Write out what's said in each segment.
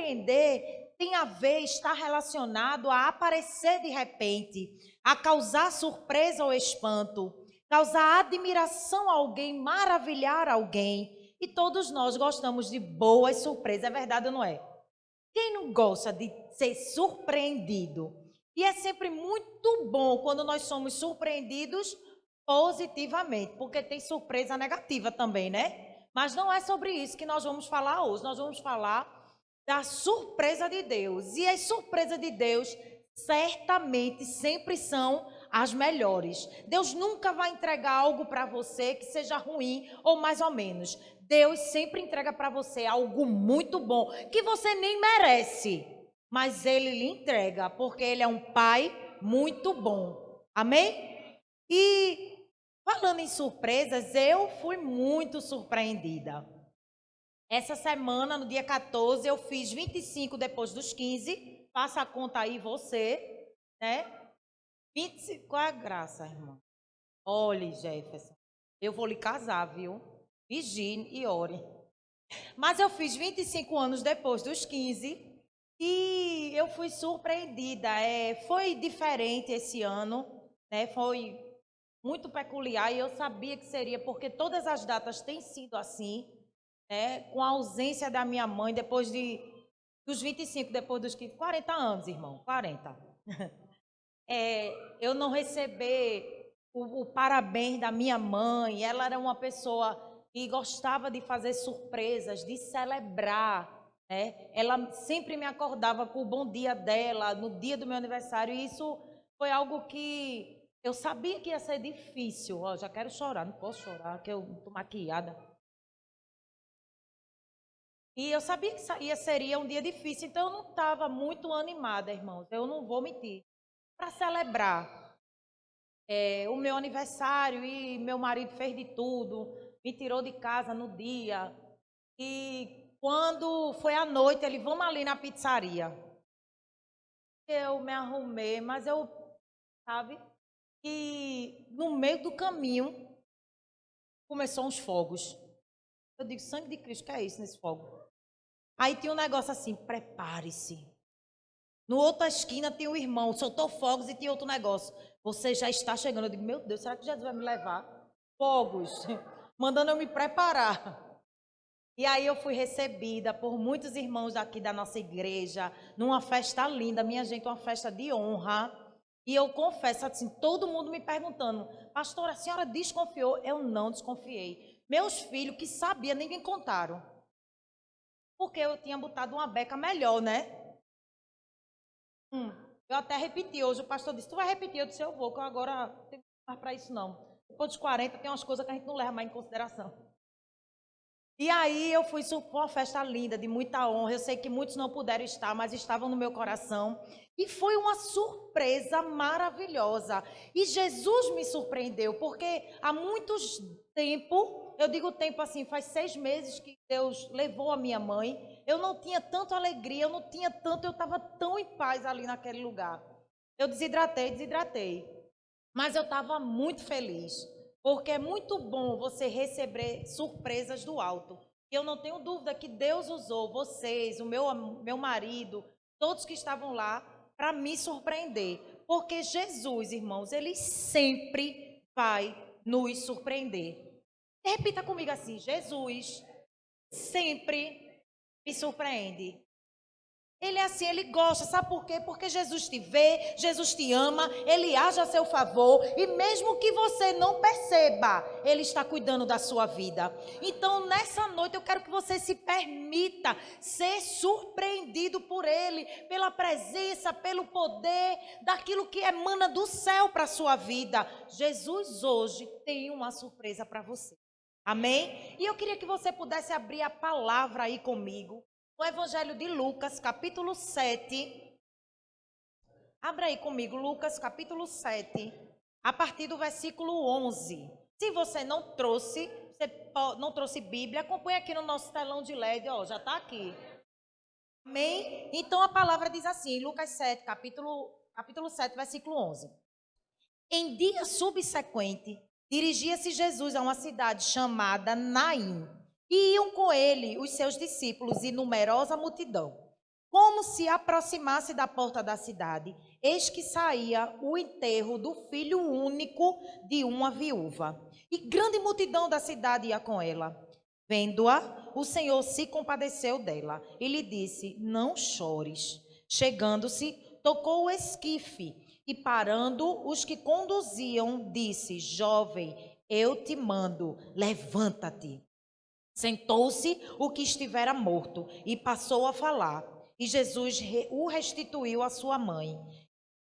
surpreender tem a ver, está relacionado a aparecer de repente, a causar surpresa ou espanto, causar admiração a alguém, maravilhar alguém. E todos nós gostamos de boas surpresas, é verdade ou não é? Quem não gosta de ser surpreendido? E é sempre muito bom quando nós somos surpreendidos positivamente, porque tem surpresa negativa também, né? Mas não é sobre isso que nós vamos falar hoje. Nós vamos falar da surpresa de Deus. E as surpresas de Deus certamente sempre são as melhores. Deus nunca vai entregar algo para você que seja ruim ou mais ou menos. Deus sempre entrega para você algo muito bom, que você nem merece, mas Ele lhe entrega, porque Ele é um Pai muito bom. Amém? E falando em surpresas, eu fui muito surpreendida. Essa semana, no dia 14, eu fiz 25 depois dos 15. Faça a conta aí você, né? 25, qual é a graça, irmã? Olhe, Jefferson, eu vou lhe casar, viu? Vigie e ore. Mas eu fiz 25 anos depois dos 15 e eu fui surpreendida. Foi diferente esse ano, né? Foi muito peculiar e eu sabia que seria, porque todas as datas têm sido assim, né? Com a ausência da minha mãe, dos 25, depois dos 15, 40 anos, irmão, 40. Eu não receber o parabéns da minha mãe. Ela era uma pessoa que gostava de fazer surpresas, de celebrar, né? Ela sempre me acordava com o bom dia dela, no dia do meu aniversário, e isso foi algo que eu sabia que ia ser difícil. Ó, já quero chorar, não posso chorar, que eu estou maquiada. E eu sabia que seria um dia difícil, então eu não estava muito animada, irmãos, eu não vou mentir, para celebrar o meu aniversário. E meu marido fez de tudo, me tirou de casa no dia. E quando foi à noite, ele, vamos ali na pizzaria. Eu me arrumei, mas eu, sabe? E no meio do caminho, começou uns fogos. Eu digo, sangue de Cristo, que é isso nesse fogo? Aí tinha um negócio assim, prepare-se. No outra esquina tinha um irmão, soltou fogos e tinha outro negócio. Você já está chegando. Eu digo, meu Deus, será que Jesus vai me levar? Fogos, mandando eu me preparar. E aí eu fui recebida por muitos irmãos daqui da nossa igreja, numa festa linda, minha gente, uma festa de honra. E eu confesso assim, todo mundo me perguntando, pastora, a senhora desconfiou? Eu não desconfiei. Meus filhos que sabiam, nem me contaram. Porque eu tinha botado uma beca melhor, né? Eu até repeti hoje, o pastor disse, tu vai repetir? Eu disse, eu vou, que eu agora não tenho mais para isso não. Depois dos 40 tem umas coisas que a gente não leva mais em consideração. E aí eu fui para uma festa linda, de muita honra. Eu sei que muitos não puderam estar, mas estavam no meu coração. E foi uma surpresa maravilhosa. E Jesus me surpreendeu, porque há muitos tempo, eu digo tempo assim, faz 6 meses que Deus levou a minha mãe. Eu não tinha tanta alegria, eu não tinha tanto, eu estava tão em paz ali naquele lugar. Eu desidratei. Mas eu estava muito feliz, porque é muito bom você receber surpresas do alto. E eu não tenho dúvida que Deus usou vocês, o meu marido, todos que estavam lá, para me surpreender. Porque Jesus, irmãos, ele sempre vai nos surpreender. Repita comigo assim: Jesus sempre me surpreende. Ele é assim, ele gosta, sabe por quê? Porque Jesus te vê, Jesus te ama, ele age a seu favor, e mesmo que você não perceba, ele está cuidando da sua vida. Então, nessa noite, eu quero que você se permita ser surpreendido por ele, pela presença, pelo poder, daquilo que emana do céu para a sua vida. Jesus hoje tem uma surpresa para você. Amém? E eu queria que você pudesse abrir a palavra aí comigo. O Evangelho de Lucas, capítulo 7. Abra aí comigo, Lucas, capítulo 7, a partir do versículo 11. Se você não trouxe, não trouxe Bíblia, acompanhe aqui no nosso telão de LED, ó, já está aqui. Amém? Então a palavra diz assim, Lucas 7, capítulo 7, versículo 11. Em dia subsequente, dirigia-se Jesus a uma cidade chamada Naim. E iam com ele os seus discípulos e numerosa multidão. como se aproximasse da porta da cidade, eis que saía o enterro do filho único de uma viúva. E grande multidão da cidade ia com ela. Vendo-a, o Senhor se compadeceu dela e lhe disse: não chores. Chegando-se, tocou o esquife e, parando os que conduziam, disse: jovem, eu te mando, levanta-te. Sentou-se o que estivera morto e passou a falar. E Jesus o restituiu à sua mãe.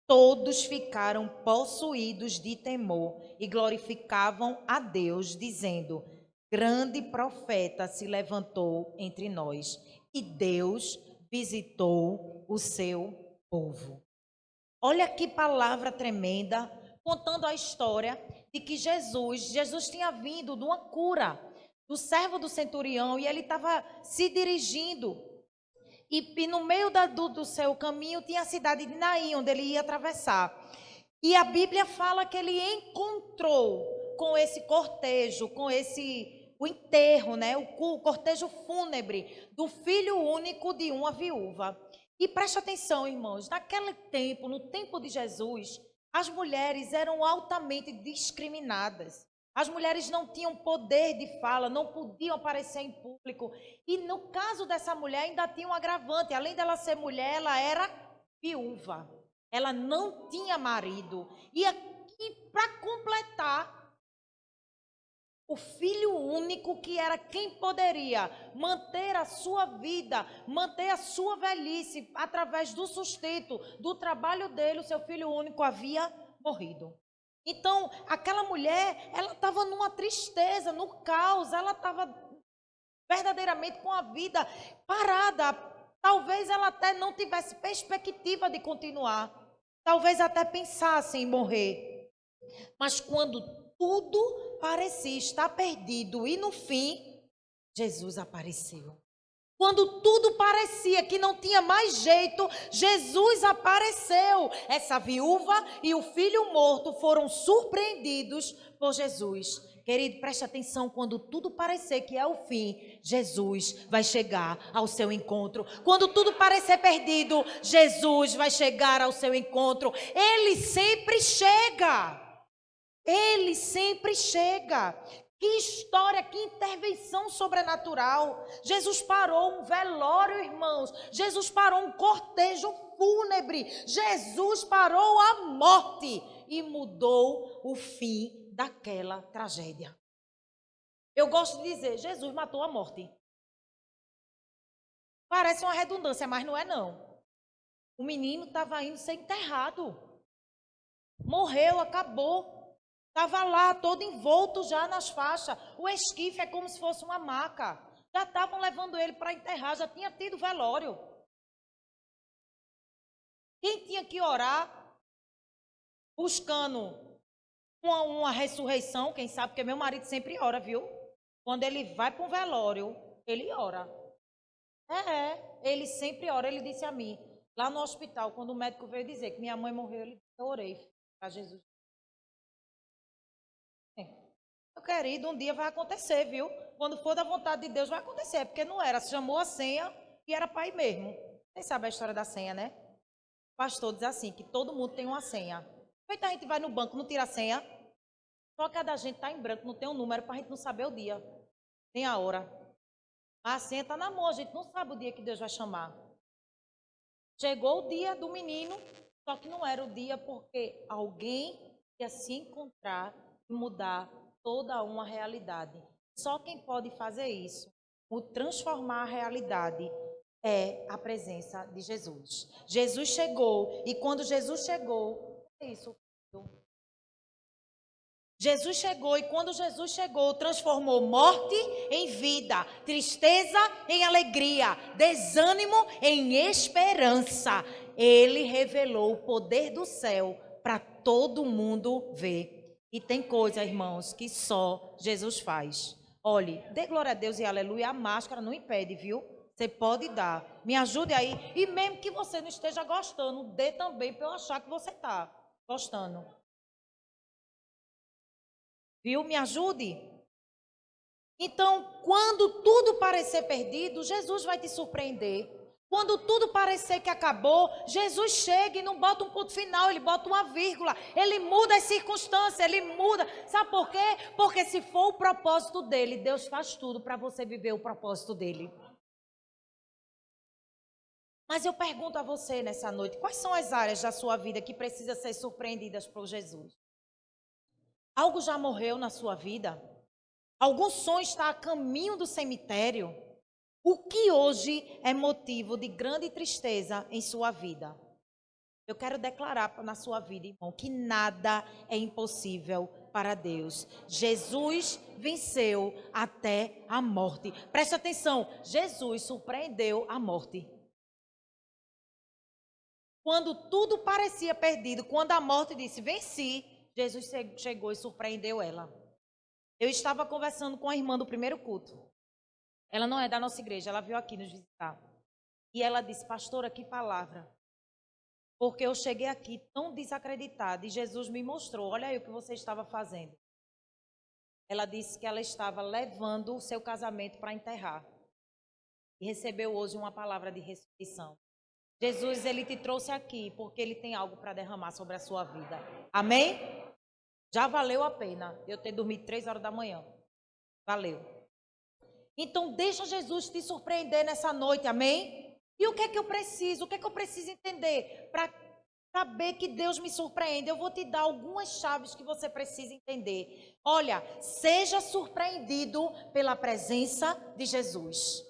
Todos ficaram possuídos de temor e glorificavam a Deus, dizendo: grande profeta se levantou entre nós, e Deus visitou o seu povo. Olha que palavra tremenda, contando a história de que Jesus tinha vindo de uma cura do servo do centurião, e ele estava se dirigindo. E no meio do seu caminho tinha a cidade de Naim, onde ele ia atravessar. E a Bíblia fala que ele encontrou com esse cortejo, o enterro, né? O cortejo fúnebre do filho único de uma viúva. E preste atenção, irmãos, naquele tempo, no tempo de Jesus, as mulheres eram altamente discriminadas. As mulheres não tinham poder de fala, não podiam aparecer em público. E no caso dessa mulher ainda tinha um agravante. Além dela ser mulher, ela era viúva. Ela não tinha marido. E para completar, o filho único, que era quem poderia manter a sua vida, manter a sua velhice através do sustento, do trabalho dele, o seu filho único havia morrido. Então, aquela mulher, ela estava numa tristeza, no caos, ela estava verdadeiramente com a vida parada. Talvez ela até não tivesse perspectiva de continuar. Talvez até pensasse em morrer. Mas quando tudo parecia estar perdido e no fim, Jesus apareceu. Quando tudo parecia que não tinha mais jeito, Jesus apareceu. Essa viúva e o filho morto foram surpreendidos por Jesus. Querido, preste atenção, quando tudo parecer que é o fim, Jesus vai chegar ao seu encontro. Quando tudo parecer perdido, Jesus vai chegar ao seu encontro. Ele sempre chega. Ele sempre chega. Que história, que intervenção sobrenatural. Jesus parou um velório, irmãos. Jesus parou um cortejo fúnebre. Jesus parou a morte e mudou o fim daquela tragédia. Eu gosto de dizer, Jesus matou a morte. Parece uma redundância, mas não é não. O menino estava indo ser enterrado. Morreu, acabou. Estava lá, todo envolto já nas faixas. O esquife é como se fosse uma maca. Já estavam levando ele para enterrar, já tinha tido velório. Quem tinha que orar, buscando uma ressurreição, quem sabe, porque meu marido sempre ora, viu? Quando ele vai para um velório, ele ora. Ele sempre ora. Ele disse a mim, lá no hospital, quando o médico veio dizer que minha mãe morreu, eu orei para Jesus. Meu querido, um dia vai acontecer, viu? Quando for da vontade de Deus, vai acontecer. Porque não era, chamou a senha e era pai mesmo. Vocês sabem a história da senha, né? O pastor diz assim, que todo mundo tem uma senha. Feita a gente vai no banco, não tira a senha. Só que a da gente está em branco, não tem um número para a gente não saber o dia, nem a hora. A senha está na mão, a gente não sabe o dia que Deus vai chamar. Chegou o dia do menino, só que não era o dia porque alguém ia se encontrar e mudar toda uma realidade. Só quem pode fazer isso, o transformar a realidade, é a presença de Jesus. Jesus chegou, e quando Jesus chegou, é isso. Jesus chegou, e quando Jesus chegou, transformou morte em vida, tristeza em alegria, desânimo em esperança. Ele revelou o poder do céu para todo mundo ver. E tem coisa, irmãos, que só Jesus faz. Olhe, dê glória a Deus e aleluia. A máscara não impede, viu? Você pode dar. Me ajude aí. E mesmo que você não esteja gostando, dê também para eu achar que você está gostando. Viu? Me ajude. Então, quando tudo parecer perdido, Jesus vai te surpreender. Quando tudo parecer que acabou, Jesus chega e não bota um ponto final, ele bota uma vírgula. Ele muda as circunstâncias, ele muda. Sabe por quê? Porque se for o propósito dele, Deus faz tudo para você viver o propósito dele. Mas eu pergunto a você nessa noite, quais são as áreas da sua vida que precisam ser surpreendidas por Jesus? Algo já morreu na sua vida? Algum sonho está a caminho do cemitério? O que hoje é motivo de grande tristeza em sua vida? Eu quero declarar na sua vida, irmão, que nada é impossível para Deus. Jesus venceu até a morte. Preste atenção, Jesus surpreendeu a morte. Quando tudo parecia perdido, quando a morte disse, venci, Jesus chegou e surpreendeu ela. Eu estava conversando com a irmã do primeiro culto. Ela não é da nossa igreja, ela veio aqui nos visitar. E ela disse, pastora, que palavra. Porque eu cheguei aqui tão desacreditada e Jesus me mostrou, olha aí o que você estava fazendo. Ela disse que ela estava levando o seu casamento para enterrar. E recebeu hoje uma palavra de ressurreição. Jesus, ele te trouxe aqui porque ele tem algo para derramar sobre a sua vida. Amém? Já valeu a pena eu ter dormido 3 horas da manhã. Valeu. Então, deixa Jesus te surpreender nessa noite, amém? E o que é que eu preciso? O que é que eu preciso entender para saber que Deus me surpreende? Eu vou te dar algumas chaves que você precisa entender. Olha, seja surpreendido pela presença de Jesus.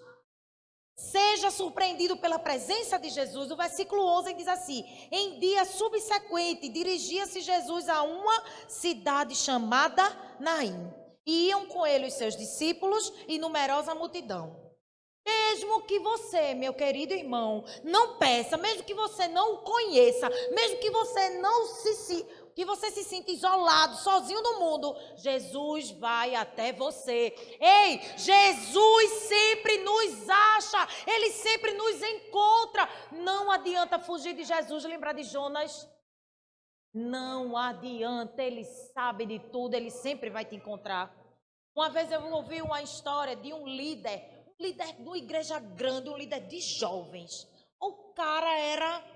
Seja surpreendido pela presença de Jesus. O versículo 11 diz assim, em dia subsequente, dirigia-se Jesus a uma cidade chamada Naim. E iam com ele os seus discípulos e numerosa multidão. Mesmo que você, meu querido irmão, não peça, mesmo que você não o conheça, mesmo que você não que você se sinta isolado, sozinho no mundo, Jesus vai até você. Ei, Jesus sempre nos acha, Ele sempre nos encontra. Não adianta fugir de Jesus, lembrar de Jonas. Não adianta, Ele sabe de tudo, Ele sempre vai te encontrar. Uma vez eu ouvi uma história de um líder de uma igreja grande, um líder de jovens. O cara era...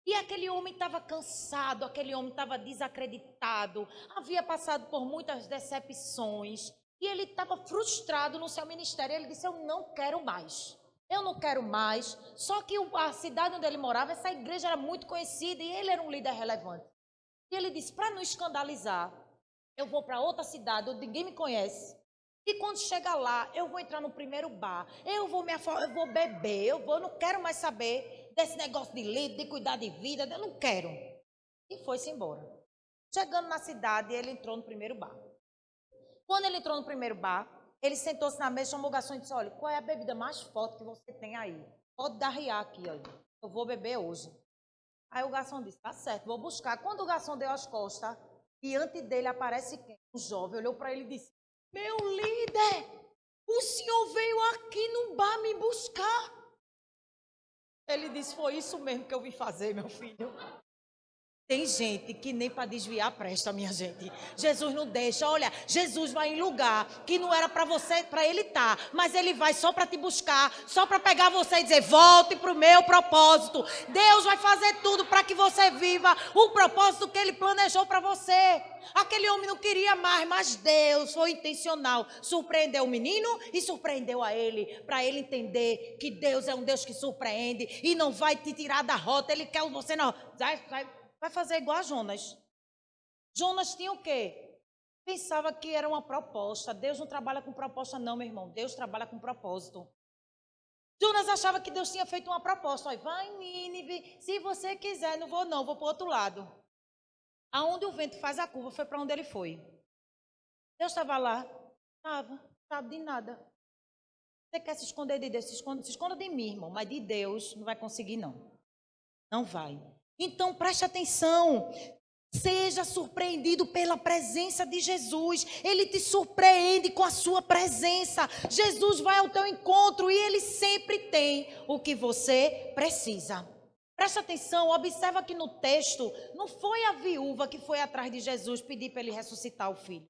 E aquele homem estava cansado, aquele homem estava desacreditado, havia passado por muitas decepções. E ele estava frustrado no seu ministério. Ele disse, eu não quero mais. Eu não quero mais. Só que a cidade onde ele morava, essa igreja era muito conhecida e ele era um líder relevante. E ele disse, para não escandalizar, eu vou para outra cidade onde ninguém me conhece. E quando chegar lá, eu vou entrar no primeiro bar, eu vou beber, eu não quero mais saber desse negócio de líder, de cuidar de vida, eu não quero. E foi-se embora. Chegando na cidade, ele entrou no primeiro bar. Quando ele entrou no primeiro bar, ele sentou-se na mesa, chamou o garçom e disse, olha, qual é a bebida mais forte que você tem aí? Pode dar riar aqui, olha, eu vou beber hoje. Aí o garçom disse, tá certo, vou buscar. Quando o garçom deu as costas, diante dele aparece quem? Um jovem olhou para ele e disse, meu líder, o senhor veio aqui no bar me buscar. Ele disse, foi isso mesmo que eu vim fazer, meu filho. Tem gente que nem para desviar presta, minha gente. Jesus não deixa. Olha, Jesus vai em lugar que não era para você, para ele estar, mas ele vai só para te buscar, só para pegar você e dizer, volte para o meu propósito. Deus vai fazer tudo para que você viva o propósito que ele planejou para você. Aquele homem não queria mais, mas Deus foi intencional. Surpreendeu o menino e surpreendeu a ele, para ele entender que Deus é um Deus que surpreende e não vai te tirar da rota. Ele quer você não. Vai fazer igual a Jonas. Jonas tinha o quê? Pensava que era uma proposta. Deus não trabalha com proposta não, meu irmão. Deus trabalha com propósito. Jonas achava que Deus tinha feito uma proposta. Olha, vai em Nínive, se você quiser, não, vou para o outro lado. Aonde o vento faz a curva, foi para onde ele foi. Deus estava lá. Estava de nada. Você quer se esconder de Deus? Se esconda de mim, irmão. Mas de Deus não vai conseguir, não. Não vai. Então, preste atenção, seja surpreendido pela presença de Jesus. Ele te surpreende com a sua presença. Jesus vai ao teu encontro e ele sempre tem o que você precisa. Preste atenção, observa que no texto, não foi a viúva que foi atrás de Jesus pedir para ele ressuscitar o filho.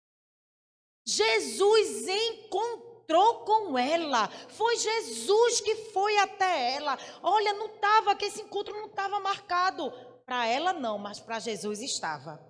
Jesus encontrou encontrou com ela. Foi Jesus que foi até ela. Olha, não estava, que esse encontro não estava marcado. Para ela não, mas para Jesus estava.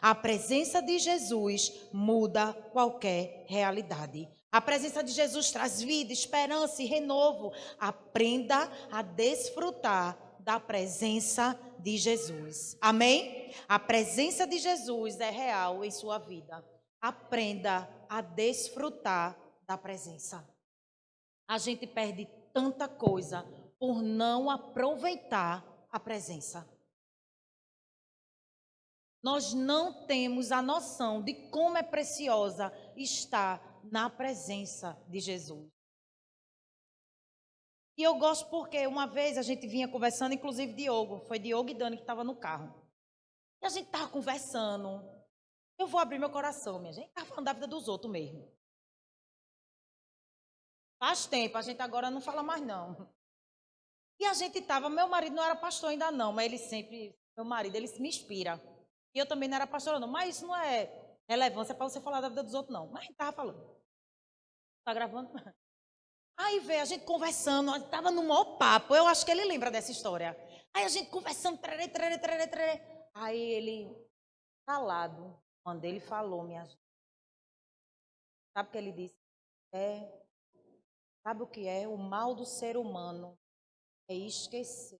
A presença de Jesus muda qualquer realidade. A presença de Jesus traz vida, esperança e renovo. Aprenda a desfrutar da presença de Jesus. Amém? A presença de Jesus é real em sua vida. Aprenda a desfrutar da presença. A gente perde tanta coisa por não aproveitar a presença. Nós não temos a noção de como é preciosa estar na presença de Jesus. E eu gosto porque uma vez a gente vinha conversando, inclusive foi Diogo e Dani que estavam no carro. E a gente estava conversando. Eu vou abrir meu coração, minha gente. Estava falando da vida dos outros mesmo. Faz tempo, a gente agora não fala mais não. E a gente estava, meu marido não era pastor ainda não, mas ele sempre, meu marido, ele me inspira. E eu também não era pastora não, mas isso não é relevância para você falar da vida dos outros não. Mas a gente estava falando. Está gravando? Aí veio a gente conversando, estava no maior papo, eu acho que ele lembra dessa história. Aí a gente conversando, trarê. Aí ele, calado, quando ele falou, minha gente. Sabe o que ele disse? Sabe o que é? O mal do ser humano é esquecer.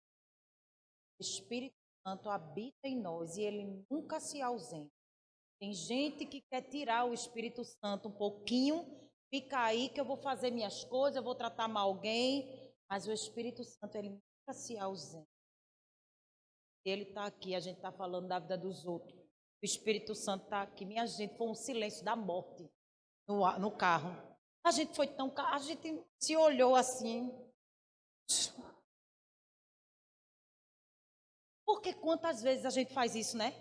O Espírito Santo habita em nós e ele nunca se ausenta. Tem gente que quer tirar o Espírito Santo um pouquinho, fica aí que eu vou fazer minhas coisas, eu vou tratar mal alguém, mas o Espírito Santo, ele nunca se ausenta. Ele está aqui, a gente está falando da vida dos outros. O Espírito Santo está aqui. Minha gente, foi um silêncio da morte no carro. A gente foi tão... A gente se olhou assim. Porque quantas vezes a gente faz isso, né?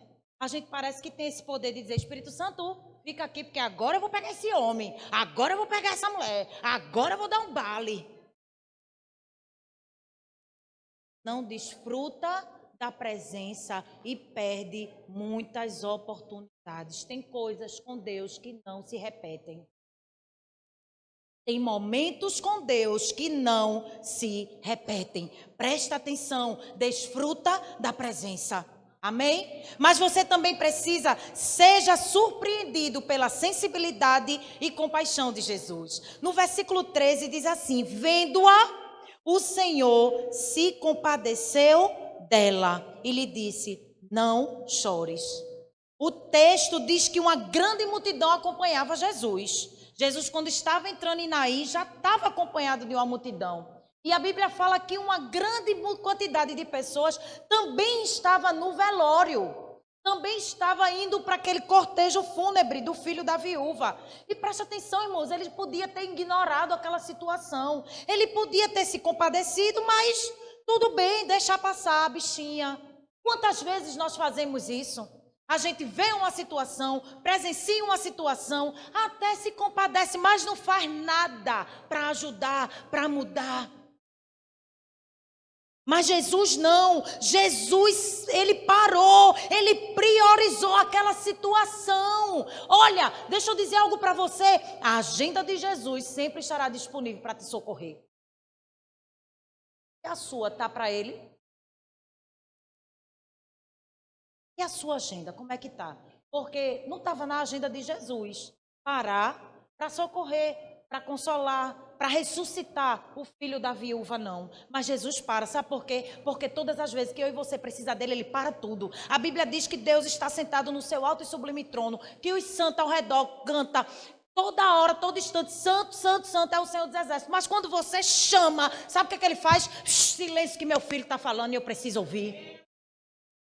A gente parece que tem esse poder de dizer, Espírito Santo, fica aqui, porque agora eu vou pegar esse homem, agora eu vou pegar essa mulher, agora eu vou dar um bale. Não desfruta da presença e perde muitas oportunidades. Tem coisas com Deus que não se repetem. Tem momentos com Deus que não se repetem. Presta atenção, desfruta da presença. Amém? Mas você também precisa, seja surpreendido pela sensibilidade e compaixão de Jesus. No versículo 13 diz assim: vendo-a, o Senhor se compadeceu dela e lhe disse: não chores. O texto diz que uma grande multidão acompanhava Jesus. Jesus, quando estava entrando em Naim, já estava acompanhado de uma multidão. E a Bíblia fala que uma grande quantidade de pessoas também estava no velório. Também estava indo para aquele cortejo fúnebre do filho da viúva. E presta atenção, irmãos, ele podia ter ignorado aquela situação. Ele podia ter se compadecido, mas tudo bem, deixar passar a bichinha. Quantas vezes nós fazemos isso? A gente vê uma situação, presencia uma situação, até se compadece, mas não faz nada para ajudar, para mudar. Mas Jesus não, Jesus, ele parou, ele priorizou aquela situação. Olha, deixa eu dizer algo para você, a agenda de Jesus sempre estará disponível para te socorrer. E a sua está para ele? E a sua agenda, como é que está? Porque não estava na agenda de Jesus parar para socorrer, para consolar, para ressuscitar o filho da viúva, não. Mas Jesus para, sabe por quê? Porque todas as vezes que eu e você precisa dele, ele para tudo. A Bíblia diz que Deus está sentado no seu alto e sublime trono, que os santos ao redor cantam toda hora, todo instante, santo, santo, santo é o Senhor dos Exércitos. Mas quando você chama, sabe o que ele faz? Silêncio que meu filho está falando e eu preciso ouvir.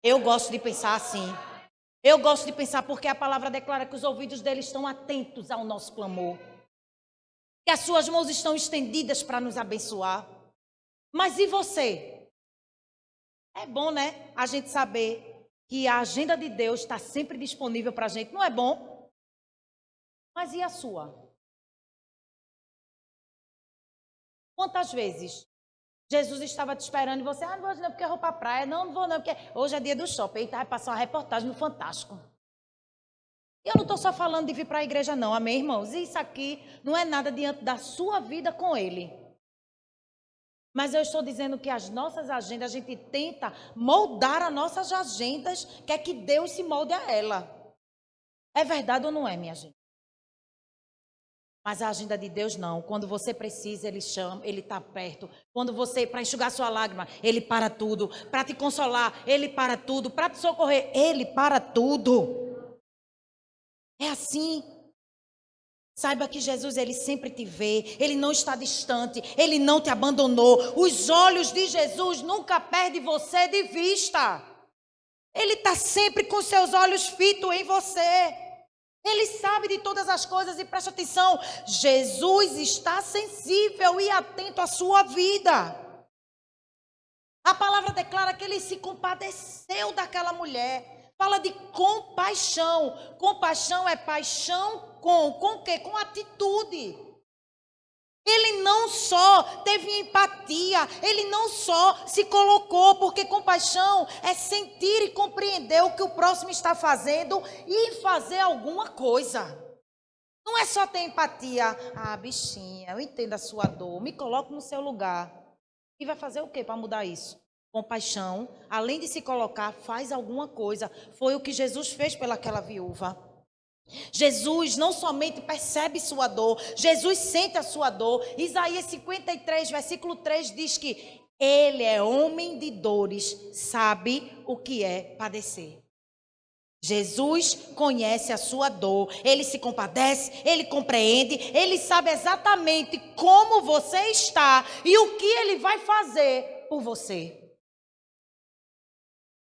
Eu gosto de pensar assim. Eu gosto de pensar porque a palavra declara que os ouvidos dele estão atentos ao nosso clamor. Que as suas mãos estão estendidas para nos abençoar. Mas e você? É bom, né? A gente saber que a agenda de Deus está sempre disponível para a gente. Não é bom? Mas e a sua? Quantas vezes Jesus estava te esperando e você, não vou não, porque eu vou para a praia. Não vou não, porque hoje é dia do shopping. Eita, vai passar uma reportagem no Fantástico. E eu não estou só falando de vir para a igreja, não, amém, irmãos? Isso aqui não é nada diante da sua vida com Ele. Mas eu estou dizendo que as nossas agendas, a gente tenta moldar as nossas agendas, quer que Deus se molde a ela. É verdade ou não é, minha gente? Mas a agenda de Deus não. Quando você precisa, Ele chama, Ele está perto. Quando você, para enxugar sua lágrima, Ele para tudo. Para te consolar, Ele para tudo. Para te socorrer, Ele para tudo. É assim. Saiba que Jesus, Ele sempre te vê. Ele não está distante. Ele não te abandonou. Os olhos de Jesus nunca perdem você de vista. Ele está sempre com seus olhos fitos em você. Ele sabe de todas as coisas e preste atenção, Jesus está sensível e atento à sua vida. A palavra declara que ele se compadeceu daquela mulher. Fala de compaixão. Compaixão é paixão com o quê? Com atitude. Ele não só teve empatia, ele não só se colocou, porque compaixão é sentir e compreender o que o próximo está fazendo e fazer alguma coisa. Não é só ter empatia. Ah, bichinha, eu entendo a sua dor, me coloco no seu lugar. E vai fazer o quê para mudar isso? Compaixão, além de se colocar, faz alguma coisa. Foi o que Jesus fez pelaquela viúva. Jesus não somente percebe sua dor, Jesus sente a sua dor. Isaías 53, versículo 3 diz que ele é homem de dores, sabe o que é padecer. Jesus conhece a sua dor, ele se compadece, ele compreende, ele sabe exatamente como você está e o que ele vai fazer por você.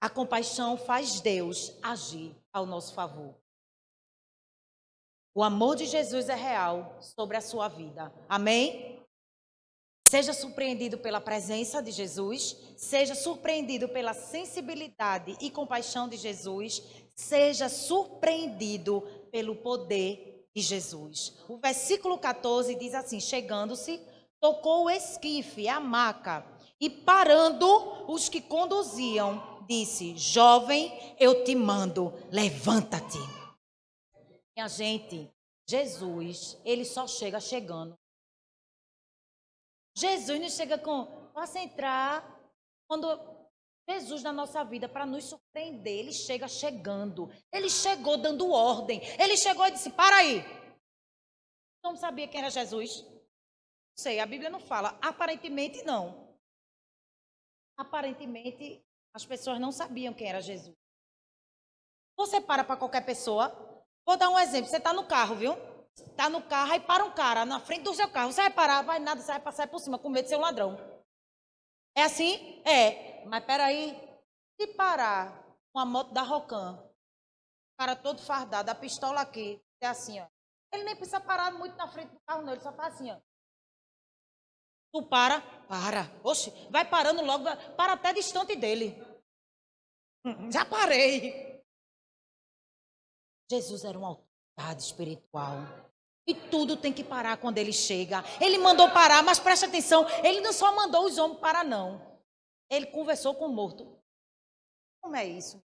A compaixão faz Deus agir ao nosso favor. O amor de Jesus é real sobre a sua vida. Amém? Seja surpreendido pela presença de Jesus, seja surpreendido pela sensibilidade e compaixão de Jesus, seja surpreendido pelo poder de Jesus. O versículo 14 diz assim: chegando-se, tocou o esquife, a maca, e parando os que conduziam, disse: jovem, eu te mando, levanta-te. Minha gente, Jesus, ele só chega chegando. Jesus não chega com, possa entrar. Quando Jesus na nossa vida, para nos surpreender, ele chega chegando. Ele chegou dando ordem. Ele chegou e disse, para aí. Não sabia quem era Jesus? Não sei, a Bíblia não fala. Aparentemente não. Aparentemente, as pessoas não sabiam quem era Jesus. Você para qualquer pessoa. Vou dar um exemplo, você está no carro, viu? Está no carro, aí para um cara na frente do seu carro. Você vai parar, vai nada, você vai passar por cima com medo de ser um ladrão. É assim? É. Mas peraí, se parar uma moto da Rocan, o cara todo fardado, a pistola aqui, é assim, ó. Ele nem precisa parar muito na frente do carro, não, ele só faz assim, ó. Tu para. Oxe, vai parando logo, para até distante dele. Já parei. Jesus era uma autoridade espiritual. E tudo tem que parar quando ele chega. Ele mandou parar, mas preste atenção, ele não só mandou os homens parar, não. Ele conversou com o morto. Como é isso?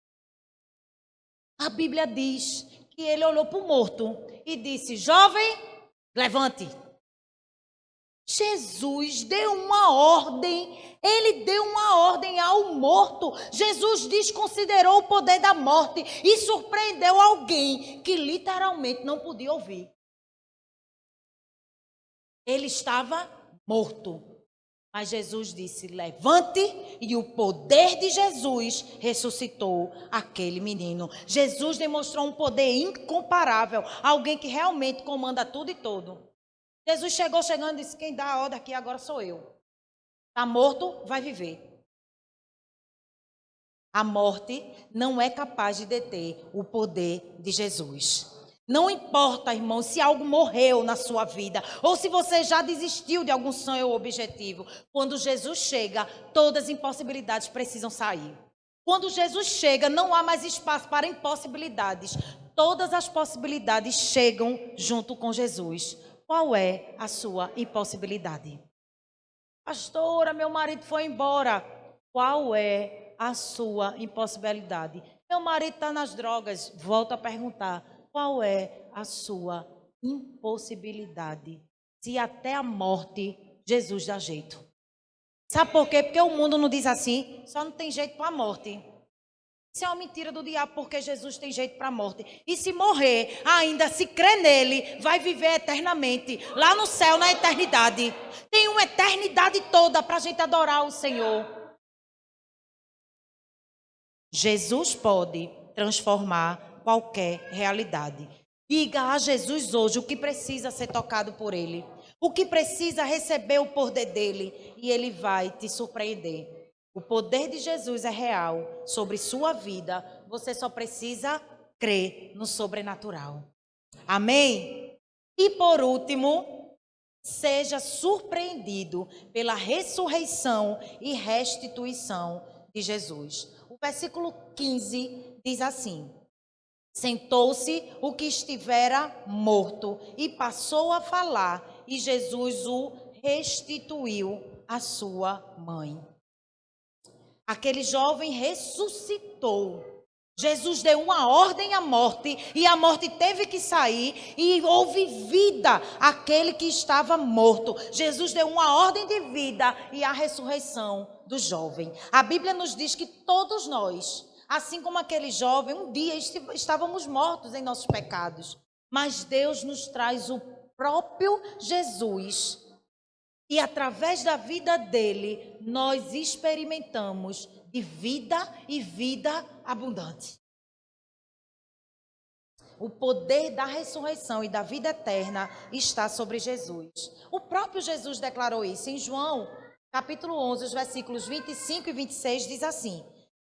A Bíblia diz que ele olhou para o morto e disse, jovem, levante. Jesus deu uma ordem, ele deu uma ordem ao morto. Jesus desconsiderou o poder da morte e surpreendeu alguém que literalmente não podia ouvir. Ele estava morto, mas Jesus disse, levante, e o poder de Jesus ressuscitou aquele menino. Jesus demonstrou um poder incomparável, alguém que realmente comanda tudo e todo. Jesus chegando e disse, quem dá a ordem aqui agora sou eu. Está morto, vai viver. A morte não é capaz de deter o poder de Jesus. Não importa, irmão, se algo morreu na sua vida, ou se você já desistiu de algum sonho ou objetivo. Quando Jesus chega, todas as impossibilidades precisam sair. Quando Jesus chega, não há mais espaço para impossibilidades. Todas as possibilidades chegam junto com Jesus. Qual é a sua impossibilidade? Pastora, meu marido foi embora. Qual é a sua impossibilidade? Meu marido está nas drogas. Volto a perguntar. qual é a sua impossibilidade? Se até a morte Jesus dá jeito. Sabe por quê? Porque o mundo não diz assim, só não tem jeito para a morte. Isso é uma mentira do diabo, porque Jesus tem jeito para a morte. E se morrer, ainda se crê nele, vai viver eternamente, lá no céu, na eternidade. Tem uma eternidade toda para a gente adorar o Senhor. Jesus pode transformar qualquer realidade. Diga a Jesus hoje o que precisa ser tocado por ele. O que precisa receber o poder dele. E ele vai te surpreender. O poder de Jesus é real sobre sua vida. Você só precisa crer no sobrenatural. Amém? E por último, seja surpreendido pela ressurreição e restituição de Jesus. O versículo 15 diz assim: sentou-se o que estivera morto e passou a falar, e Jesus o restituiu à sua mãe. Aquele jovem ressuscitou. Jesus deu uma ordem à morte e a morte teve que sair e houve vida àquele que estava morto. Jesus deu uma ordem de vida e a ressurreição do jovem. A Bíblia nos diz que todos nós, assim como aquele jovem, um dia estávamos mortos em nossos pecados. Mas Deus nos traz o próprio Jesus. E através da vida dele, nós experimentamos de vida e vida abundante. O poder da ressurreição e da vida eterna está sobre Jesus. O próprio Jesus declarou isso em João, capítulo 11, os versículos 25 e 26, diz assim: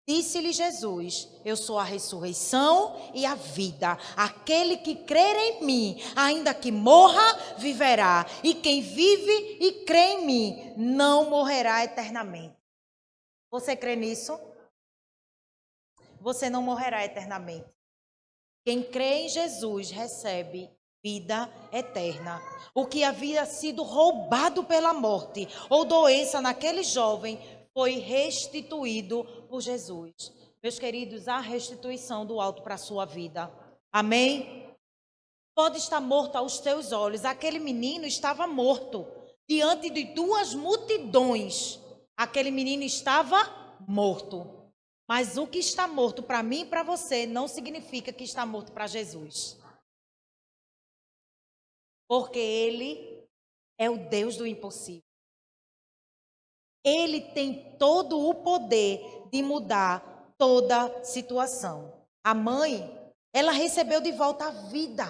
disse-lhe Jesus: eu sou a ressurreição e a vida. Aquele que crer em mim, ainda que morra, viverá. E quem vive e crê em mim, não morrerá eternamente. Você crê nisso? Você não morrerá eternamente. Quem crê em Jesus recebe vida eterna. O que havia sido roubado pela morte ou doença naquele jovem foi restituído por Jesus. Meus queridos, há restituição do alto para a sua vida. Amém? Pode estar morto aos teus olhos. Aquele menino estava morto. Diante de duas multidões, aquele menino estava morto. Mas o que está morto para mim e para você não significa que está morto para Jesus. Porque Ele é o Deus do impossível. Ele tem todo o poder de mudar toda situação. A mãe, ela recebeu de volta a vida,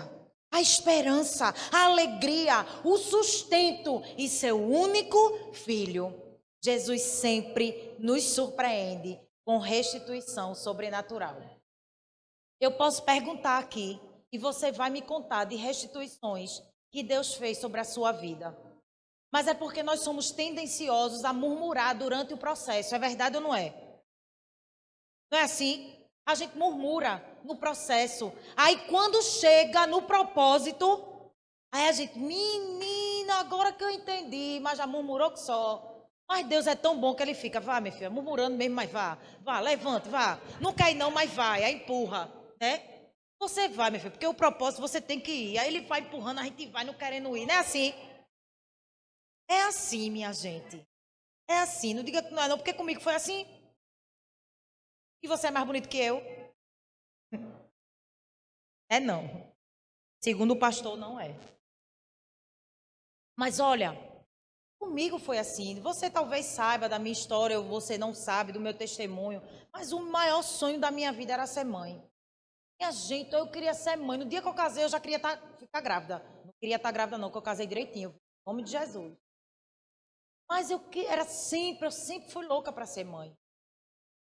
a esperança, a alegria, o sustento e seu único filho. Jesus sempre nos surpreende com restituição sobrenatural. Eu posso perguntar aqui e você vai me contar de restituições que Deus fez sobre a sua vida. Mas é porque nós somos tendenciosos a murmurar durante o processo. É verdade ou não é? Não é assim? A gente murmura no processo. Aí quando chega no propósito, aí a gente, menina, agora que eu entendi, mas já murmurou que só. Mas Deus é tão bom que ele fica, vá, minha filha, murmurando mesmo, mas vá, levante, vá. Não quer ir não, mas vai, aí empurra, né? Você vai, minha filha, porque o propósito você tem que ir. Aí ele vai empurrando, a gente vai não querendo ir, não é assim? É assim, minha gente. É assim, não diga que não é não, porque comigo foi assim. E você é mais bonito que eu? É não. Segundo o pastor, não é. Mas olha, comigo foi assim. Você talvez saiba da minha história, ou você não sabe do meu testemunho. Mas o maior sonho da minha vida era ser mãe. Minha gente, eu queria ser mãe. No dia que eu casei, eu já queria ficar grávida. Não queria estar grávida não, porque eu casei direitinho. Em nome de Jesus. Mas eu sempre fui louca para ser mãe.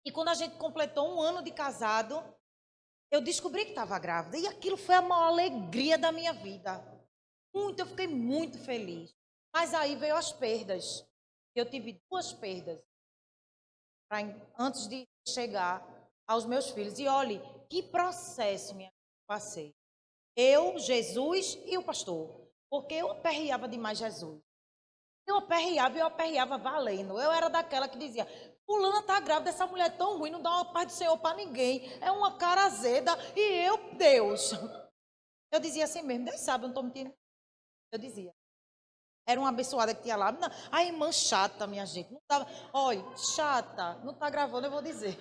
E quando a gente completou 1 ano de casado, eu descobri que estava grávida. E aquilo foi a maior alegria da minha vida. Eu fiquei muito feliz. Mas aí veio as perdas. Eu tive 2 perdas antes de chegar aos meus filhos. E olhe, que processo minha passei. Eu, Jesus e o pastor. Porque eu aperreava demais Jesus. Eu aperreava valendo. Eu era daquela que dizia, fulana tá grávida, essa mulher é tão ruim, não dá uma paz do Senhor para ninguém. É uma cara azeda e eu, Deus. Eu dizia assim mesmo, Deus sabe, eu não estou mentindo. Eu dizia. Era uma abençoada que tinha lá. Não, a irmã chata, minha gente. Não tava, olha, chata, não está gravando, eu vou dizer.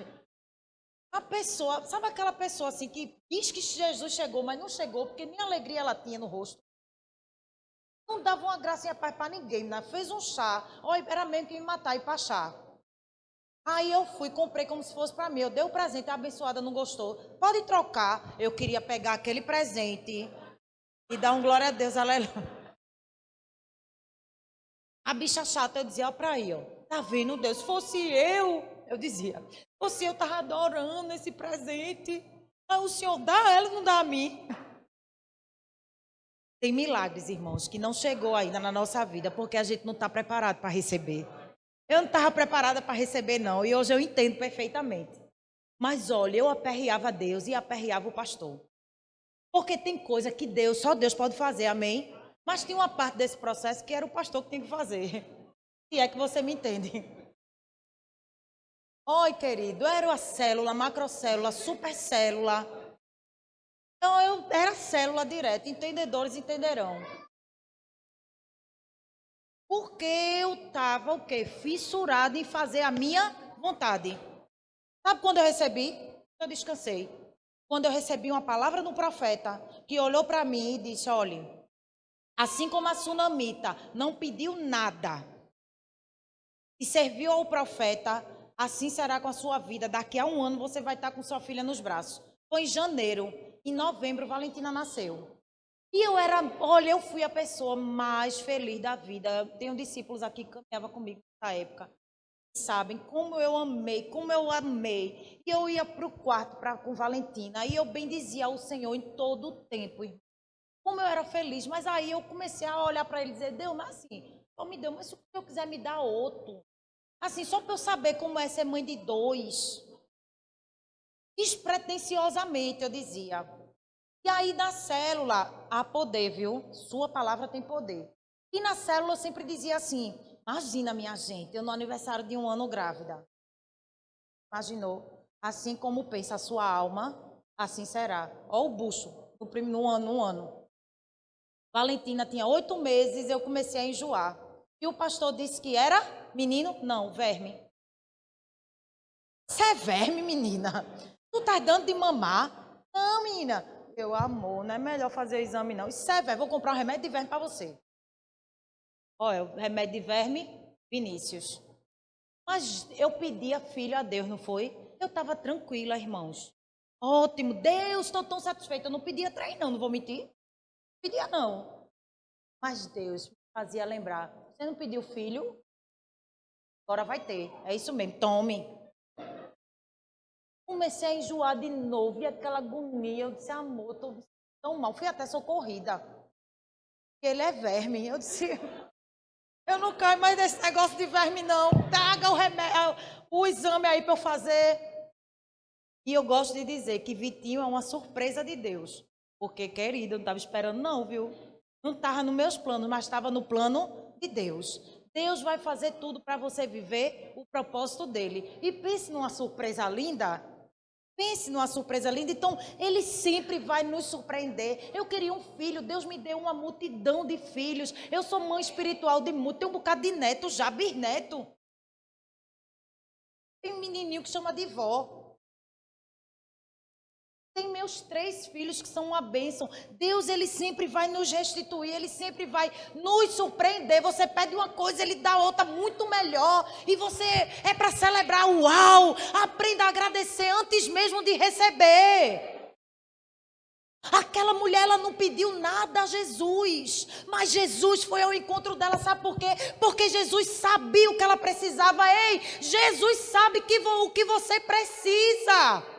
A pessoa, sabe aquela pessoa assim que diz que Jesus chegou, mas não chegou, porque nem alegria ela tinha no rosto. Não dava uma gracinha para ninguém, né? Fez um chá. Olha, era mesmo que me matar e para chá. Aí eu fui, comprei como se fosse para mim. Eu dei o presente, a abençoada não gostou. Pode trocar. Eu queria pegar aquele presente e dar um glória a Deus, aleluia. A bicha chata, eu dizia, ó, para aí, ó. Tá vendo, Deus? Se fosse eu dizia, fosse eu tava adorando esse presente. Aí o Senhor dá ela, não dá a mim. Tem milagres, irmãos, que não chegou ainda na nossa vida, porque a gente não está preparado para receber. Eu não estava preparada para receber, não, e hoje eu entendo perfeitamente. Mas olha, eu aperreava Deus e aperreava o pastor. Porque tem coisa que Deus, só Deus pode fazer, amém? Mas tinha uma parte desse processo que era o pastor que tinha que fazer. Se é que você me entende. Oi, querido, era a célula, macrocélula, supercélula. Então eu era célula direta, entendedores entenderão. Porque eu estava o quê? Fissurada em fazer a minha vontade. Sabe quando eu recebi? Eu descansei. Quando eu recebi uma palavra do profeta, que olhou para mim e disse, olha, assim como a sunamita não pediu nada e serviu ao profeta, assim será com a sua vida. Daqui a um ano você vai estar com sua filha nos braços. Foi em janeiro. Em novembro, Valentina nasceu. E eu era, olha, eu fui a pessoa mais feliz da vida. Tenho discípulos aqui que caminhavam comigo nessa época. Sabem como eu amei, como eu amei. E eu ia para o quarto com Valentina. E eu bendizia o Senhor em todo o tempo. Como eu era feliz. Mas aí eu comecei a olhar para ele e dizer, Deus, mas assim, só me deu, mas se eu quiser me dar outro. Assim, só para eu saber como é ser mãe de dois. Despretensiosamente, eu dizia. E aí na célula, há poder, viu? Sua palavra tem poder. E na célula eu sempre dizia assim, imagina minha gente, eu no aniversário de um ano grávida. Imaginou? Assim como pensa a sua alma, assim será. Ó o bucho, no ano. Valentina tinha 8 meses, eu comecei a enjoar. E o pastor disse que era menino? Não, verme. Você é verme, menina? Tu tá dando de mamar? Não, menina. Meu amor, não é melhor fazer o exame, não. Isso é verme. Vou comprar um remédio de verme para você. Olha, o remédio de verme, Vinícius. Mas eu pedia filho a Deus, não foi? Eu estava tranquila, irmãos. Ótimo, Deus, estou tão satisfeita. Eu não pedia trem, não vou mentir. Não pedia, não. Mas Deus me fazia lembrar. Você não pediu filho? Agora vai ter. É isso mesmo, tome. Comecei a enjoar de novo, e aquela agonia. Eu disse, amor, estou tão mal. Fui até socorrida. Ele é verme. Eu disse, eu não caio mais nesse negócio de verme, não. Traga o remédio, o exame aí para eu fazer. E eu gosto de dizer que Vitinho é uma surpresa de Deus. Porque, querido, eu não estava esperando, não, viu? Não estava nos meus planos, mas estava no plano de Deus. Deus vai fazer tudo para você viver o propósito dele. E pense numa surpresa linda. Pense numa surpresa linda. Então, ele sempre vai nos surpreender. Eu queria um filho, Deus me deu uma multidão de filhos. Eu sou mãe espiritual de muito, tenho um bocado de neto já, bisneto. Tem um menininho que chama de vó. Tem meus 3 filhos que são uma bênção. Deus, ele sempre vai nos restituir, ele sempre vai nos surpreender. Você pede uma coisa, ele dá outra muito melhor. E você é para celebrar, uau! Aprenda a agradecer antes mesmo de receber. Aquela mulher, ela não pediu nada a Jesus, mas Jesus foi ao encontro dela, sabe por quê? Porque Jesus sabia o que ela precisava. Ei, Jesus sabe o que você precisa.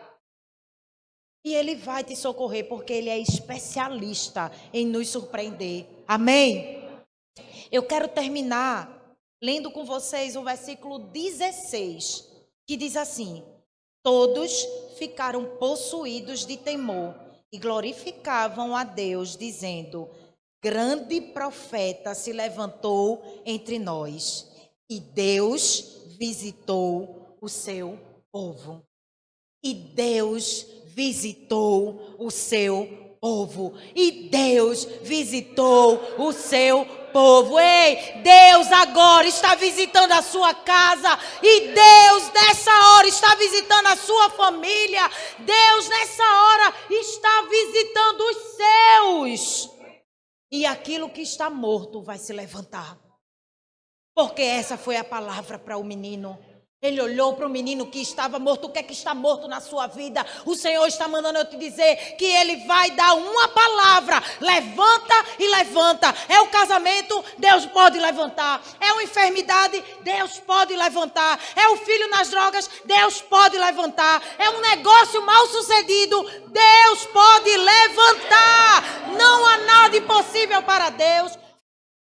E ele vai te socorrer, porque ele é especialista em nos surpreender. Amém? Eu quero terminar lendo com vocês o versículo 16, que diz assim: todos ficaram possuídos de temor e glorificavam a Deus, dizendo: grande profeta se levantou entre nós, e Deus visitou o seu povo. E Deus visitou o seu povo. E Deus visitou o seu povo. Ei, Deus agora está visitando a sua casa. E Deus nessa hora está visitando a sua família. Deus nessa hora está visitando os seus. E aquilo que está morto vai se levantar. Porque essa foi a palavra para o menino. Ele olhou para o menino que estava morto. O que é que está morto na sua vida? O Senhor está mandando eu te dizer que Ele vai dar uma palavra. Levanta e levanta. É o casamento, Deus pode levantar. É uma enfermidade, Deus pode levantar. É o filho nas drogas, Deus pode levantar. É um negócio mal sucedido, Deus pode levantar. Não há nada impossível para Deus.